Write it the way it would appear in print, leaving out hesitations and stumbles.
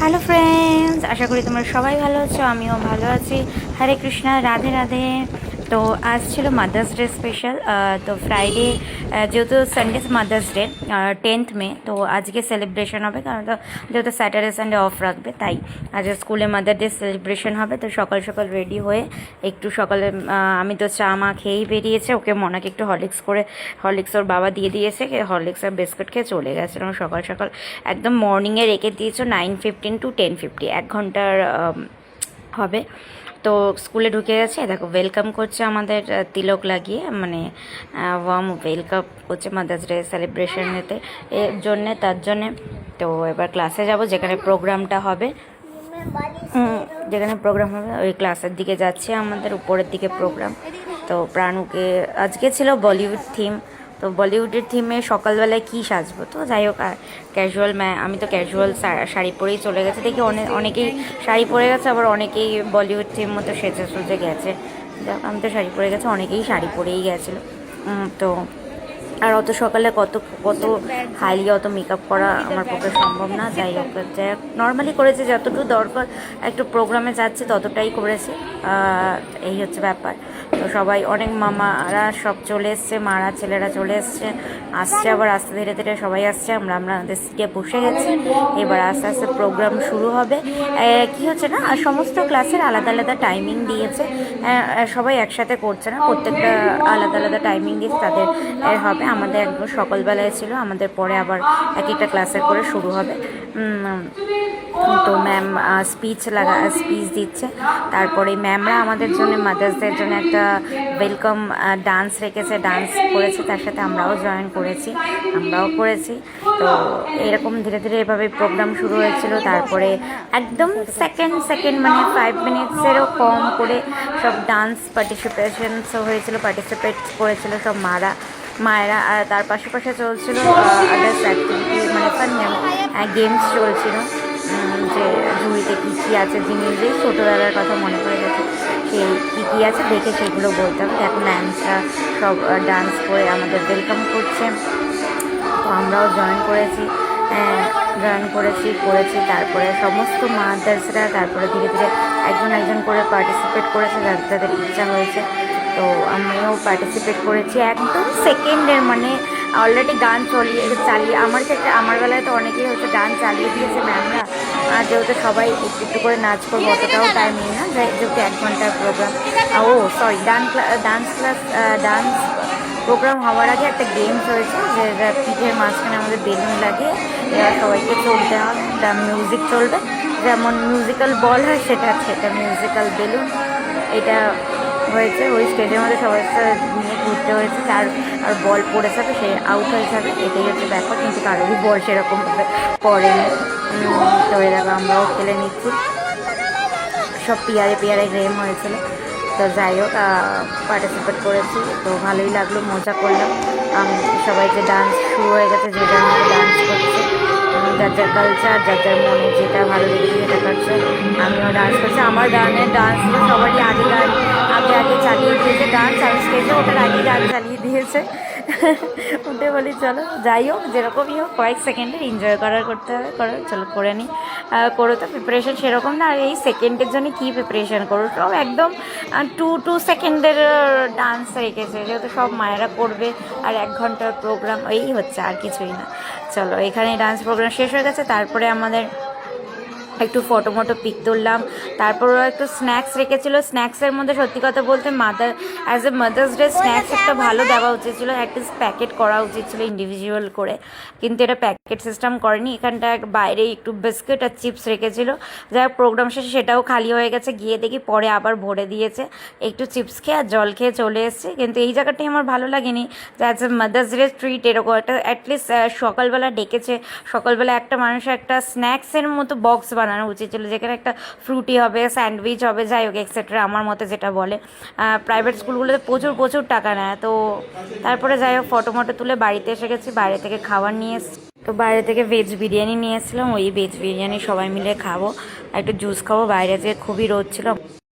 Hello friends, আশা করি তোমরা সবাই ভালো আছো, আমিও ভালো আছি। হরে কৃষ্ণা, রাধে রাধে। তো আজ ছিল মাদার্স ডে স্পেশাল। তো ফ্রাইডে যেহেতু সানডে মাদার্স ডে 10th মে, তো আজকে সেলিব্রেশন হবে, কারণ তো যেহেতু স্যাটারডে সানডে অফ রাখবে, তাই আজকে স্কুলে মাদার ডে সেলিব্রেশন হবে। তো সকাল সকাল রেডি হয়ে একটু সকালে আমি তো চা মা খেয়েই বেরিয়েছে, ওকে মনাকে একটু হরলিক্স ওর বাবা দিয়ে দিয়েছে, হরলিক্স আর বিস্কুট খেয়ে চলে গেছে। সকাল সকাল একদম মর্নিংয়ে রেখে দিয়েছো 9:15 to 10:50, 1 ঘন্টার হবে। তো স্কুলে ঢুকে গেছে, দেখো ওয়েলকাম করছে আমাদের তিলক লাগিয়ে, মানে ওয়ার্ম ওয়েলকাম করছে মাদার্স ডে সেলিব্রেশনেতে তার জন্যে। তো এবার ক্লাসে যাব, যেখানে প্রোগ্রামটা হবে, ওই ক্লাসের দিকে যাচ্ছে, আমাদের উপরের দিকে প্রোগ্রাম। তো প্রাণুকে আজকে ছিল বলিউড থিম, তো বলিউডের থিমে সকালবেলায় কী সাজবো, তো যাই হোক ক্যাজুয়াল আমি তো ক্যাজুয়াল শাড়ি পরেই চলে গেছে। দেখি অনেকেই শাড়ি পরে গেছে, আবার অনেকেই বলিউড থিম মতো সেজে সুজে গেছে। দেখ, আমি তো শাড়ি পরে গেছে, অনেকেই শাড়ি পরেই গেছিলো। তো আর অত সকালে কত কত হাইলি অত মেকআপ করা আমার পক্ষে সম্ভব না। যাই হোক নর্মালি করেছে, যতটুকু দরকার একটু প্রোগ্রামে যাচ্ছে ততটাই করেছে, এই হচ্ছে ব্যাপার। তো সবাই অনেক মামারা সব চলে এসছে, মারা ছেলেরা চলে আসছে, আবার আস্তে ধীরে ধীরে সবাই আসছে। আমরা আমাদের সিটে বসে গেছি, এবার আস্তে আস্তে প্রোগ্রাম শুরু হবে। কি হচ্ছে না, সমস্ত ক্লাসের আলাদা আলাদা টাইমিং দিয়েছে, সবাই একসাথে করছে না, প্রত্যেকটা আলাদা আলাদা টাইমিং দিয়েছে তাদের হবে। আমাদের একদম সকালবেলায় ছিল, আমাদের পরে আবার এক একটা ক্লাসের করে শুরু হবে। তো ম্যাম স্পিচ দিচ্ছে, তারপরে ম্যামরা আমাদের জন্য মাদার্সদের জন্য একটা ওয়েলকাম ডান্স রেখেছে, ডান্স করেছে, তার সাথে আমরাও জয়েন করেছি, করেছি। তো এরকম ধীরে ধীরে এভাবে প্রোগ্রাম শুরু হয়েছিল। তারপরে একদম সেকেন্ড মানে 5 মিনিটসেরও কম করে সব ডান্স পার্টিসিপেট করেছিল সব মায়েরা। আর তার পাশে চলছিল আদার্স অ্যাক্টিভিটি, মানে ফান গেমস চলছিল, যে ঝুড়িতে কী কী আছে জিনিস, যে ছোটোবেলার কথা মনে করে গেছে, সেই কী কী আছে দেখে সেগুলো বলতে হবে। এখন ম্যামসরা সব ডান্স করে আমাদের ওয়েলকাম করছে, তো আমরাও জয়েন করেছি। তারপরে সমস্ত মাদার্সরা তারপরে ধীরে ধীরে একজন করে পার্টিসিপেট করেছে, যাদের ইচ্ছা হয়েছে। তো আমিও পার্টিসিপেট করেছি একদম সেকেন্ডের, মানে অলরেডি গান চালিয়ে আমার বেলায় তো অনেকেই হচ্ছে গান চালিয়ে দিয়েছে ম্যামরা, আর যেহেতু সবাই একটু একটু করে নাচ করবো, অতটাও টাইম নেই না, যেহেতু 1 ঘন্টার প্রোগ্রাম। ডান্স প্রোগ্রাম হওয়ার আগে একটা গেমস হয়েছে, যে পিঠের মাঝখানে আমাদের বেলুন লাগে, এবার সবাইকে চলতে হবে, মিউজিক চলবে, যেমন মিউজিক্যাল বল হয় সেটা মিউজিক্যাল বেলুন, এটা হয়েছে। ওই স্টেজের মধ্যে সবাই নিয়ে ঘুরতে হয়েছে, আর বল পড়ে যাবে, সে আউট হয়ে যাবে, এটাই হচ্ছে ব্যাপার। কিন্তু কারোরই বল সেরকমভাবে পড়েনি। তো এরকম আমরাও খেলে নিচ্ছি, সব পিয়ারে গেম হয়েছিল। তো যাই হোক পার্টিসিপেট করেছি, তো ভালোই লাগলো, মজা করলাম। সবাইকে ডান্স শুরু হয়ে গেছে, যে যার মতো ডান্স করছে, যার কালচার, যার মনে যেটা ভালো লেগেছে সেটা করছে। আমিও ডান্স করছি, আমার গানের ডান্সগুলো সবারই আগে চালিয়ে দিয়েছে, ডান্স আমি স্টেজে ওটার আগে গান চালিয়ে দিয়েছে। উঠে বলি চলো, যাই হোক যেরকমই হোক, কয়েক সেকেন্ডের এনজয় করতে হবে, চলো করে নিই। করো তো প্রিপারেশন সেরকম না, আর এই সেকেন্ডের জন্য কী প্রিপারেশন করো, সব একদম 2 সেকেন্ডের ডান্স রেখেছে, যেহেতু সব মায়েরা করবে, আর 1 ঘন্টার প্রোগ্রাম, এই হচ্ছে, আর কিছুই না। চলো, এখানে ডান্স প্রোগ্রাম শেষ হয়ে গেছে, তারপরে আমাদের একটু ফটো পিক তুললাম। তারপর ওরা একটু স্ন্যাক্স রেখেছিলো, স্ন্যাক্সের মধ্যে সত্যি কথা বলতে as a mother's day snacks একটা ভালো দেওয়া উচিত ছিল, অ্যাটলিস্ট প্যাকেট করা উচিত ছিল ইন্ডিভিজুয়াল করে, কিন্তু এটা প্যাকেট সিস্টেম করেনি। এখানটা বাইরে একটু বিস্কিট আর চিপস রেখেছিলো, যাই হোক প্রোগ্রাম শেষে সেটাও খালি হয়ে গেছে, গিয়ে দেখি পরে আবার ভরে দিয়েছে। একটু চিপস খেয়ে আর জল খেয়ে চলে এসেছে, কিন্তু এই জায়গাটাই আমার ভালো লাগেনি, যে as a mother's day treat এরকম একটা অ্যাটলিস্ট সকালবেলা ডেকেছে, সকালবেলা একটা মানুষের একটা স্ন্যাক্সের মতো বক্স বানানো উচিত ছিল, যেখানে একটা ফ্রুটি হবে, স্যান্ডউইচ হবে, যাই হোক এক্সেট্রা, আমার মতে যেটা বলে। প্রাইভেট স্কুলগুলোতে প্রচুর টাকা নেয়। তো তারপরে যাই হোক ফটো তুলে বাড়িতে এসে গেছি, বাইরে থেকে খাবার নিয়ে এসেছি। তো বাইরে থেকে ভেজ বিরিয়ানি নিয়ে এসেছিলাম, ওই ভেজ বিরিয়ানি সবাই মিলে খাবো, একটু জুস খাবো, বাইরে থেকে খুবই রোদ ছিল।